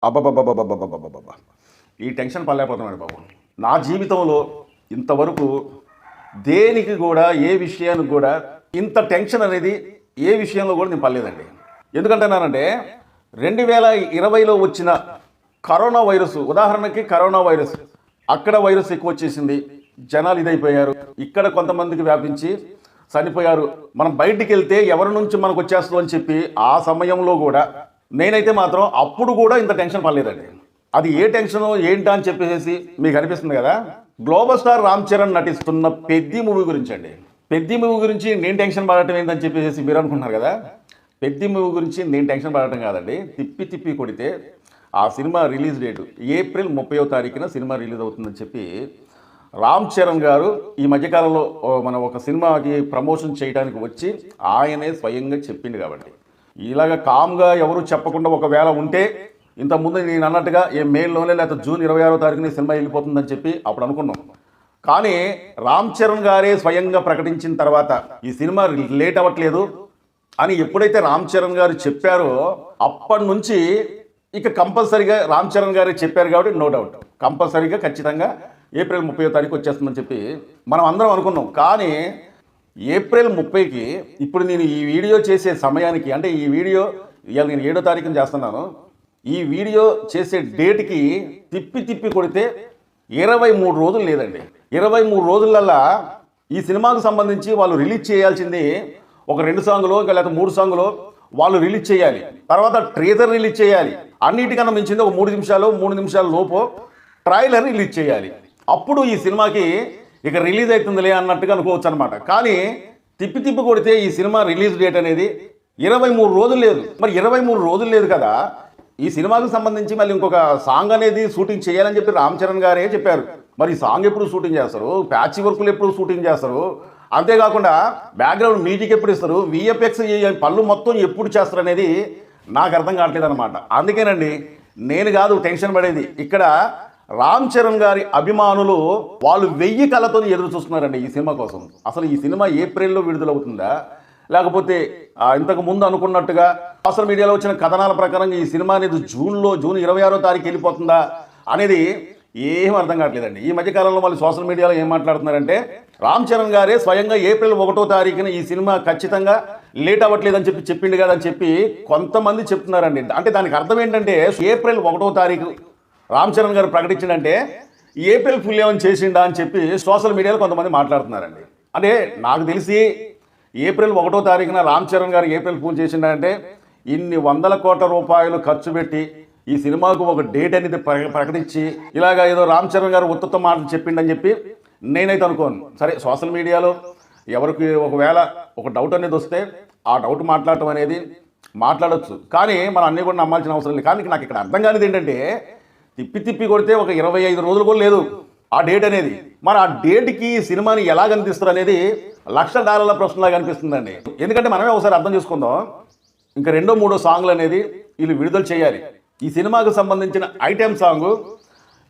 అబ్బబ్బబ్బబ్బబ్బబ్బబ్బబ్బబ్బ! ఈ టెన్షన్ పడలేకపోతున్నానండి బాబు. నా జీవితంలో ఇంతవరకు దేనికి గూడా, ఏ విషయానికి గూడా ఇంత టెన్షన్ అనేది ఏ విషయంలో కూడా నేను పడలేదండి. ఎందుకంటున్నానంటే 2020లో వచ్చిన కరోనా వైరస్, ఉదాహరణకి కరోనా వైరస్, అక్కడ వైరస్ ఎక్కువ వచ్చేసింది, జనాలు ఇదైపోయారు, ఇక్కడ కొంతమందికి వ్యాపించి చనిపోయారు. మనం బయటికి వెళ్తే ఎవరి నుంచి మనకు వచ్చేస్తుందో అని చెప్పి ఆ సమయంలో కూడా నేనైతే మాత్రం అప్పుడు కూడా ఇంత టెన్షన్ పడలేదండి. అది ఏ టెన్షన్ ఏంటా అని చెప్పేసి మీకు అనిపిస్తుంది కదా. గ్లోబల్ స్టార్ రామ్ చరణ్ నటిస్తున్న పెద్ది మూవీ గురించి అండి. పెద్ది మూవీ గురించి నేను టెన్షన్ పడటం ఏంటని చెప్పేసి మీరు అనుకుంటున్నారు కదా. పెద్ది మూవీ గురించి నేను టెన్షన్ పడటం కాదండి. తిప్పి తిప్పి కొడితే ఆ సినిమా రిలీజ్ డేటు ఏప్రిల్ 30వ తారీఖున సినిమా రిలీజ్ అవుతుందని చెప్పి రామ్ చరణ్ గారు ఈ మధ్యకాలంలో మన ఒక సినిమాకి ప్రమోషన్ చేయడానికి వచ్చి ఆయనే స్వయంగా చెప్పింది. కాబట్టి ఇలాగ కామ్గా ఎవరు చెప్పకుండా ఒకవేళ ఉంటే ఇంతకుముందు నేను అన్నట్టుగా మేలోనే లేకపోతే జూన్ 26వ తారీఖున సినిమా వెళ్ళిపోతుందని చెప్పి అప్పుడు అనుకున్నాం. కానీ రామ్ చరణ్ గారే స్వయంగా ప్రకటించిన తర్వాత ఈ సినిమా లేట్ అవ్వట్లేదు అని ఎప్పుడైతే రామ్ చరణ్ గారు చెప్పారో అప్పటి నుంచి ఇక కంపల్సరీగా రామ్ చరణ్ గారే చెప్పారు కాబట్టి నో డౌట్ కంపల్సరీగా ఖచ్చితంగా ఏప్రిల్ 30వ తారీఖు వచ్చేస్తుందని చెప్పి మనం అందరం అనుకున్నాం. కానీ ఏప్రిల్ 30కి ఇప్పుడు నేను ఈ వీడియో చేసే సమయానికి, అంటే ఈ వీడియో ఇవాళ నేను 7వ తారీఖున చేస్తున్నాను, ఈ వీడియో చేసే డేట్కి తిప్పి తిప్పి కొడితే 23 రోజులు లేదండి. 23 రోజులల్లా ఈ సినిమాకు సంబంధించి వాళ్ళు రిలీజ్ చేయాల్సింది ఒక 2 సాంగులు ఇంకా లేకపోతే 3 సాంగులు వాళ్ళు రిలీజ్ చేయాలి. తర్వాత ట్రేజర్ రిలీజ్ చేయాలి. అన్నిటికన్నా మించింది ఒక 3 నిమిషాల లోపు ట్రైలర్ రిలీజ్ చేయాలి. అప్పుడు ఈ సినిమాకి ఇక రిలీజ్ అవుతుందిలే అన్నట్టుగా అనుకోవచ్చు అనమాట. కానీ తిప్పి తిప్పి కొడితే ఈ సినిమా రిలీజ్ డేట్ అనేది 23 రోజులు లేదు. మరి 23 రోజులు లేదు కదా, ఈ సినిమాకు సంబంధించి మళ్ళీ ఇంకొక సాంగ్ అనేది షూటింగ్ చేయాలని చెప్పి రామ్ చరణ్ గారే చెప్పారు. మరి ఈ సాంగ్ ఎప్పుడు షూటింగ్ చేస్తారు, ప్యాచ్ వర్కులు ఎప్పుడు షూటింగ్ చేస్తారు, అంతేకాకుండా బ్యాక్గ్రౌండ్ మ్యూజిక్ ఎప్పుడు ఇస్తారు, విఎఫ్ఎక్స్ పళ్ళు మొత్తం ఎప్పుడు చేస్తారు అనేది నాకు అర్థం కావట్లేదు అనమాట. అందుకేనండి నేను కాదు టెన్షన్ పడేది, ఇక్కడ రామ్ చరణ్ గారి అభిమానులు వాళ్ళు 1000 కళ్ళతో ఎదురు చూస్తున్నారండి ఈ సినిమా కోసం. అసలు ఈ సినిమా ఏప్రిల్లో విడుదలవుతుందా, లేకపోతే ఇంతకు ముందు అనుకున్నట్టుగా సోషల్ మీడియాలో వచ్చిన కథనాల ప్రకారం ఈ సినిమా అనేది జూన్ 26వ తారీఖు వెళ్ళిపోతుందా అనేది ఏం అర్థం కావట్లేదండి. ఈ మధ్యకాలంలో వాళ్ళు సోషల్ మీడియాలో ఏం మాట్లాడుతున్నారంటే రామ్ చరణ్ గారే స్వయంగా ఏప్రిల్ 1వ తారీఖున ఈ సినిమా ఖచ్చితంగా లేట్ అవ్వట్లేదని చెప్పి చెప్పిండు కదా అని చెప్పి కొంతమంది చెప్తున్నారండి. అంటే దానికి అర్థం ఏంటంటే ఏప్రిల్ 1వ తారీఖు రామ్ చరణ్ గారు ప్రకటించిందంటే ఏప్రిల్ ఫుల్ ఏమని చేసిండా అని చెప్పి సోషల్ మీడియాలో కొంతమంది మాట్లాడుతున్నారండి. అంటే నాకు తెలిసి ఏప్రిల్ 1వ తారీఖున రామ్ చరణ్ గారు ఏప్రిల్ ఫుల్ చేసిండంటే ఇన్ని 100 కోట్ల రూపాయలు ఖర్చు పెట్టి ఈ సినిమాకు ఒక డేట్ అనేది ప్రకటించి ఇలాగ ఏదో రామ్ చరణ్ గారు ఉత్తమ మాటలు చెప్పిండని చెప్పి నేనైతే అనుకోను. సరే, సోషల్ మీడియాలో ఎవరికి ఒకవేళ ఒక డౌట్ అనేది వస్తే ఆ డౌట్ మాట్లాడటం అనేది మాట్లాడవచ్చు, కానీ మనం అన్నీ కూడా నమ్మాల్సిన అవసరం లేదు. కానీ నాకు ఇక్కడ అర్థం కానిది ఏంటంటే తిప్పి తిప్పి కొడితే ఒక 25 రోజులు కూడా లేదు ఆ డేట్ అనేది. మరి ఆ డేట్కి సినిమాని ఎలా కనిపిస్తారు అనేది $1,00,000 ప్రశ్నలాగా కనిపిస్తుందండి. ఎందుకంటే మనమే ఒకసారి అర్థం చేసుకుందాం, ఇంకా 2వ 3వ సాంగ్లు అనేది వీళ్ళు విడుదల చేయాలి. ఈ సినిమాకు సంబంధించిన ఐటెం సాంగ్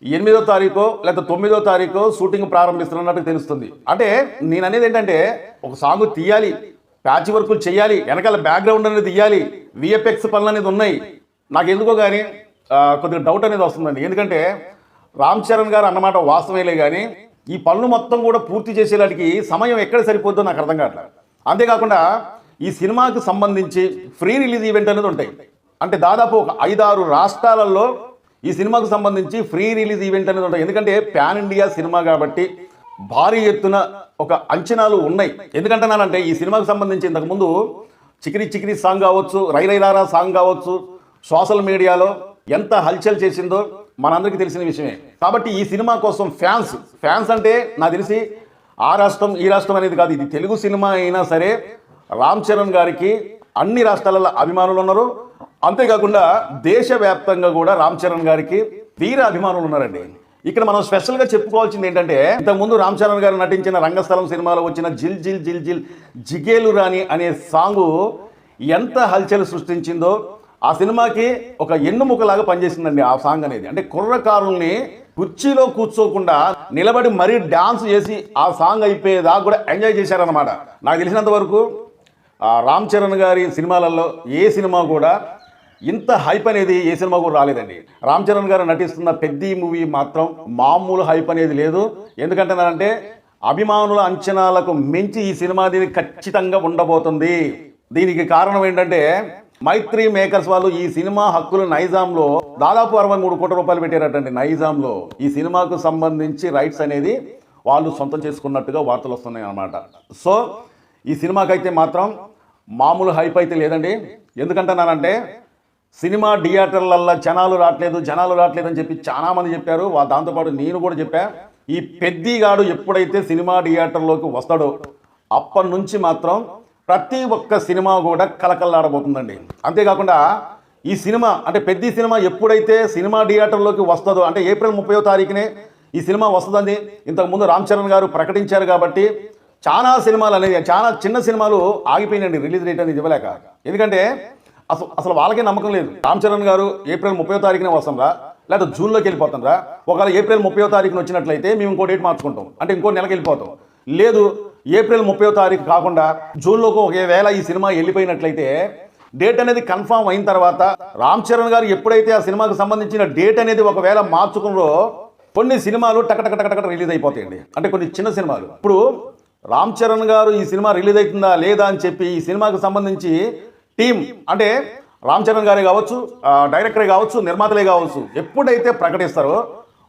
8వ తారీఖు లేదా 9వ తారీఖు షూటింగ్ ప్రారంభిస్తున్నట్టు తెలుస్తుంది. అంటే నేను అనేది ఏంటంటే ఒక సాంగ్ తీయాలి, ప్యాచ్ వర్కులు చేయాలి, వెనకాల బ్యాక్గ్రౌండ్ అనేది తీయాలి, విఎఫ్ఎక్స్ పనులు అనేది ఉన్నాయి. నాకు ఎందుకో కానీ కొద్దిగా డౌట్ అనేది వస్తుందండి. ఎందుకంటే రామ్ చరణ్ గారు అన్నమాట వాస్తవేలే, కానీ ఈ పనులు మొత్తం కూడా పూర్తి చేసేలాంటికి సమయం ఎక్కడ సరిపోద్దో నాకు అర్థం కావట్లేదు. అంతేకాకుండా ఈ సినిమాకు సంబంధించి ఫ్రీ రిలీజ్ ఈవెంట్ అనేది ఉంటాయి. అంటే దాదాపు ఒక 5-6 రాష్ట్రాలలో ఈ సినిమాకు సంబంధించి ఫ్రీ రిలీజ్ ఈవెంట్ అనేది ఉంటాయి. ఎందుకంటే పాన్ ఇండియా సినిమా కాబట్టి భారీ ఎత్తున ఒక అంచనాలు ఉన్నాయి. ఎందుకంటున్నానంటే ఈ సినిమాకు సంబంధించి ఇంతకుముందు చికిరి చికిరి సాంగ్ కావచ్చు, రై రై రారా సాంగ్ కావచ్చు, సోషల్ మీడియాలో ఎంత హల్చల్ చేసిందో మనందరికీ తెలిసిన విషయమే. కాబట్టి ఈ సినిమా కోసం ఫ్యాన్స్ అంటే నాకు తెలిసి ఆ రాష్ట్రం ఈ రాష్ట్రం అనేది కాదు, ఇది తెలుగు సినిమా అయినా సరే రామ్ చరణ్ గారికి అన్ని రాష్ట్రాలలో అభిమానులు ఉన్నారు. అంతేకాకుండా దేశవ్యాప్తంగా కూడా రామ్ చరణ్ గారికి తీర అభిమానులు ఉన్నారండి. ఇక్కడ మనం స్పెషల్గా చెప్పుకోవాల్సింది ఏంటంటే ఇంతకుముందు రామ్ చరణ్ గారు నటించిన రంగస్థలం సినిమాలో వచ్చిన జిల్ జిల్ జిల్ జిల్ జిగేలు రాణి అనే సాంగు ఎంత హల్చల్ సృష్టించిందో ఆ సినిమాకి ఒక ఎన్నుముకలాగా పనిచేసిందండి ఆ సాంగ్ అనేది. అంటే కుర్రకారుల్ని కుర్చీలో కూర్చోకుండా నిలబడి మరీ డాన్స్ చేసి ఆ సాంగ్ అయిపోయేదాకా కూడా ఎంజాయ్ చేశారనమాట. నాకు తెలిసినంత వరకు రామ్ చరణ్ గారి సినిమాలలో ఏ సినిమా కూడా ఇంత హైప్ అనేది ఏ సినిమా కూడా రాలేదండి. రామ్ చరణ్ గారు నటిస్తున్న పెద్ద మూవీ మాత్రం మామూలు హైప్ అనేది లేదు. ఎందుకంటే అభిమానుల అంచనాలకు మించి ఈ సినిమా దీనికి ఖచ్చితంగా ఉండబోతుంది. దీనికి కారణం ఏంటంటే మైత్రి మేకర్స్ వాళ్ళు ఈ సినిమా హక్కులు నైజాంలో దాదాపు 63 కోట్ల రూపాయలు పెట్టారటండి. నైజాంలో ఈ సినిమాకు సంబంధించి రైట్స్ అనేది వాళ్ళు సొంతం చేసుకున్నట్టుగా వార్తలు వస్తున్నాయి అన్నమాట. సో ఈ సినిమాకైతే మాత్రం మామూలు హైప్ అయితే లేదండి. ఎందుకంటున్నానంటే సినిమా థియేటర్లల్లో జనాలు రావట్లేదు అని చెప్పి చాలామంది చెప్పారు. దాంతోపాటు నేను కూడా చెప్పా. ఈ పెద్దిగాడు ఎప్పుడైతే సినిమా థియేటర్లోకి వస్తాడో అప్పటి నుంచి మాత్రం ప్రతి ఒక్క సినిమా కూడా కలకల్లాడబోతుందండి. అంతేకాకుండా ఈ సినిమా అంటే పెద్ద సినిమా ఎప్పుడైతే సినిమా థియేటర్లోకి వస్తుందో అంటే ఏప్రిల్ 30వ తారీఖునే ఈ సినిమా వస్తుందని ఇంతకుముందు రామ్ చరణ్ గారు ప్రకటించారు. కాబట్టి చాలా సినిమాలు అనేది చాలా చిన్న సినిమాలు ఆగిపోయినాయండి రిలీజ్ డేట్ అనేది ఇవ్వలేక. ఎందుకంటే అసలు వాళ్ళకే నమ్మకం లేదు. రామ్ చరణ్ గారు ఏప్రిల్ 30వ తారీఖునే వస్తుందా లేదా జూన్లోకి వెళ్ళిపోతుందా? ఒకవేళ ఏప్రిల్ 30వ తారీఖున వచ్చినట్లయితే మేము ఇంకో డేట్ మార్చుకుంటాం, అంటే ఇంకో నెలకి వెళ్ళిపోతాం. లేదు ఏప్రిల్ 30వ తారీఖు కాకుండా జూన్లోకి ఒకవేళ ఈ సినిమా వెళ్ళిపోయినట్లయితే డేట్ అనేది కన్ఫామ్ అయిన తర్వాత రామ్ చరణ్ గారు ఎప్పుడైతే ఆ సినిమాకు సంబంధించిన డేట్ అనేది ఒకవేళ మార్చుకున్నారో కొన్ని సినిమాలు టకటక రిలీజ్ అయిపోతాయండి. అంటే కొన్ని చిన్న సినిమాలు. ఇప్పుడు రామ్ చరణ్ గారు ఈ సినిమా రిలీజ్ అవుతుందా లేదా అని చెప్పి ఈ సినిమాకు సంబంధించి టీం అంటే రామ్ చరణ్ గారే కావచ్చు, డైరెక్టరే కావచ్చు, నిర్మాతలే కావచ్చు, ఎప్పుడైతే ప్రకటిస్తారో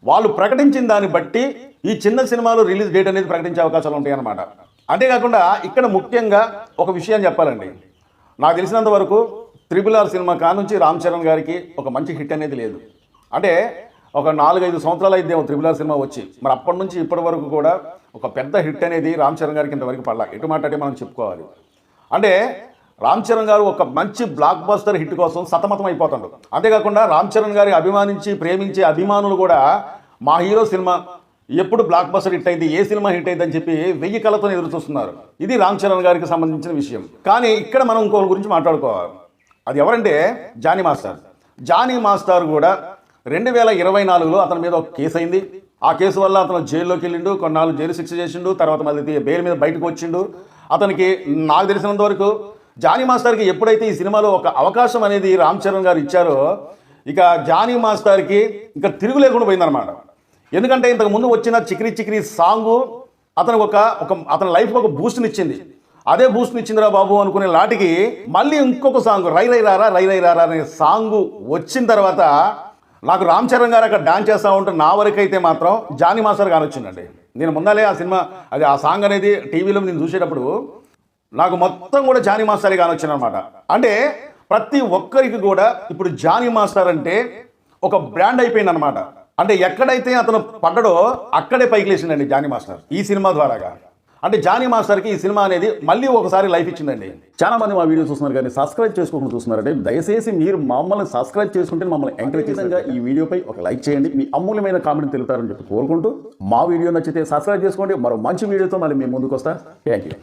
వాళ్ళు ప్రకటించిన దాన్ని బట్టి ఈ చిన్న సినిమాలు రిలీజ్ డేట్ అనేది ప్రకటించే అవకాశాలు ఉంటాయి అన్నమాట. అంతేకాకుండా ఇక్కడ ముఖ్యంగా ఒక విషయం చెప్పాలండి. నాకు తెలిసినంత వరకు RRR సినిమా కానుంచి రామ్ చరణ్ గారికి ఒక మంచి హిట్ అనేది లేదు. అంటే ఒక 4-5 సంవత్సరాలు అయిద్దేమో RRR సినిమా వచ్చి. మరి అప్పటి నుంచి ఇప్పటి వరకు కూడా ఒక పెద్ద హిట్ అనేది రామ్ చరణ్ గారికి ఇంతవరకు పడలా. ఎటు మాట్లాడే మనం చెప్పుకోవాలి. అంటే రామ్ చరణ్ గారు ఒక మంచి బ్లాక్ బస్టర్ హిట్ కోసం సతమతం అయిపోతాడు. అంతేకాకుండా రామ్ చరణ్ గారి అభిమానించి ప్రేమించే అభిమానులు కూడా మా హీరో సినిమా ఎప్పుడు బ్లాక్ బస్టర్ హిట్ అయింది, ఏ సినిమా హిట్ అయింది అని చెప్పి 1000 కళ్ళతో ఎదురు చూస్తున్నారు. ఇది రామ్ చరణ్ గారికి సంబంధించిన విషయం. కానీ ఇక్కడ మనం ఇంకొక గురించి మాట్లాడుకోవాలి. అది ఎవరంటే జానీ మాస్టర్. జానీ మాస్టర్ కూడా 2024లో అతని మీద ఒక కేసు అయింది. ఆ కేసు వల్ల అతను జైల్లోకి వెళ్ళిండు, కొన్నాళ్ళు జైలు శిక్ష చేసిండు, తర్వాత మళ్ళీ బెయిల్ మీద బయటకు వచ్చిండు. అతనికి నాకు తెలిసినంత వరకు జానీ మాస్టర్కి ఎప్పుడైతే ఈ సినిమాలో ఒక అవకాశం అనేది రామ్ చరణ్ గారు ఇచ్చారో ఇక జానీ మాస్టర్కి ఇంకా తిరుగు లేకుండా పోయిందనమాట. ఎందుకంటే ఇంతకు ముందు వచ్చిన చిక్రీ సాంగు అతని లైఫ్లో ఒక బూస్ట్ని ఇచ్చింది. అదే బూస్ట్ని ఇచ్చిందిరా బాబు అనుకునే లాటికి మళ్ళీ ఇంకొక సాంగ్ రై రై రారా అనే సాంగు వచ్చిన తర్వాత నాకు రామ్ చరణ్ గారు అక్కడ డాన్స్ చేస్తూ ఉంటే నా వరకు అయితే మాత్రం జానీ మాస్టర్ గారు వచ్చిందండి. నేను ముందాలే ఆ సినిమా ఆ సాంగ్ అనేది టీవీలో నేను చూసేటప్పుడు నాకు మొత్తం కూడా జానీ మాస్టర్ గారు వచ్చిందనమాట. అంటే ప్రతి ఒక్కరికి కూడా ఇప్పుడు జానీ మాస్టర్ అంటే ఒక బ్రాండ్ అయిపోయింది అనమాట. అంటే ఎక్కడైతే అతను పడ్డాడో అక్కడే పైకి లేచిందండి జానీ మాస్టర్ ఈ సినిమా ద్వారాగా. అంటే జానీ మాస్టర్కి ఈ సినిమా అనేది మళ్ళీ ఒకసారి లైఫ్ ఇచ్చిందండి. చాలా మంది మా వీడియో చూస్తున్నారు కానీ సబ్స్క్రైబ్ చేసుకోకుండా చూస్తున్నారంటే దయచేసి మీరు మమ్మల్ని సబ్స్క్రైబ్ చేసుకుంటే మమ్మల్ని ఎంకరేజ్ చేసేందుకు ఈ వీడియోపై ఒక లైక్ చేయండి. మీ అమూల్యమైన కామెంట్ తెలుపుతారని చెప్పి కోరుకుంటూ మా వీడియో నచ్చితే సబ్స్క్రైబ్ చేసుకోండి. మరో మంచి వీడియోతో మళ్ళీ మేము ముందుకు వస్తా. Thank you.